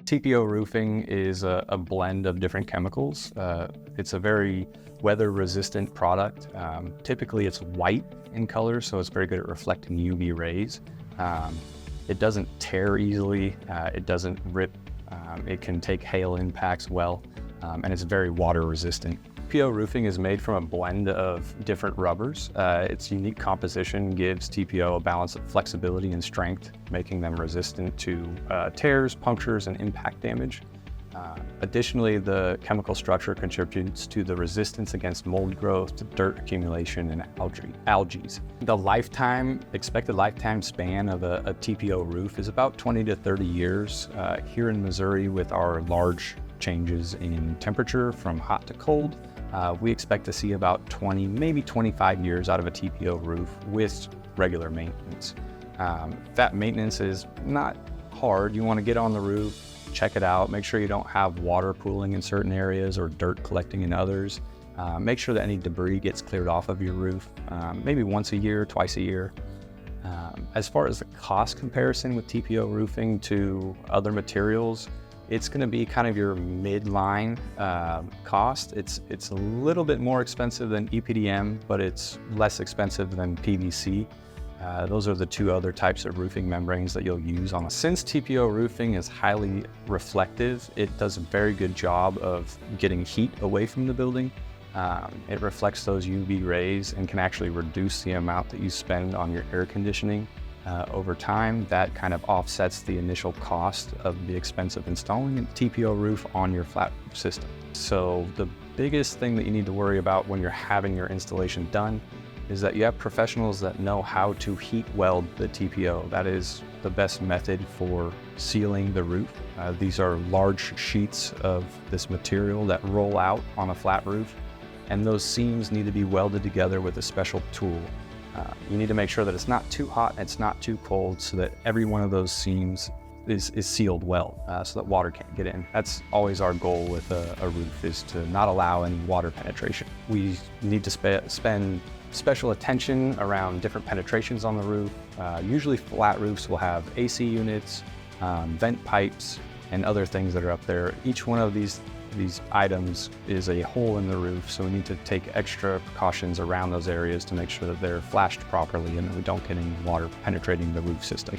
TPO roofing is a blend of different chemicals. It's a very weather-resistant product. Typically it's white in color, so it's very good at reflecting UV rays. It doesn't tear easily, it doesn't rip, it can take hail impacts well, and it's very water resistant. TPO roofing is made from a blend of different rubbers. Its unique composition gives TPO a balance of flexibility and strength, making them resistant to tears, punctures, and impact damage. Additionally, the chemical structure contributes to the resistance against mold growth, dirt accumulation, and algae. The expected lifetime span of a TPO roof is about 20 to 30 years. Here in Missouri, with our large changes in temperature from hot to cold, we expect to see about 20, maybe 25 years out of a TPO roof with regular maintenance. That maintenance is not hard. You want to get on the roof, check it out, make sure you don't have water pooling in certain areas or dirt collecting in others. Make sure that any debris gets cleared off of your roof, maybe once a year, twice a year. As far as the cost comparison with TPO roofing to other materials, it's going to be kind of your midline cost. It's a little bit more expensive than EPDM, but it's less expensive than PVC. Those are the two other types of roofing membranes that you'll use on. Since TPO roofing is highly reflective, it does a very good job of getting heat away from the building. It reflects those UV rays and can actually reduce the amount that you spend on your air conditioning. Over time, that kind of offsets the initial cost of the expense of installing a TPO roof on your flat roof system. So the biggest thing that you need to worry about when you're having your installation done is that you have professionals that know how to heat weld the TPO. That is the best method for sealing the roof. These are large sheets of this material that roll out on a flat roof, and those seams need to be welded together with a special tool. You need to make sure that it's not too hot and it's not too cold, so that every one of those seams is sealed well, so that water can't get in. That's always our goal with a roof, is to not allow any water penetration. We need to spend special attention around different penetrations on the roof. Usually flat roofs will have AC units, vent pipes, and other things that are up there. Each one of these items is a hole in the roof, so we need to take extra precautions around those areas to make sure that they're flashed properly and that we don't get any water penetrating the roof system.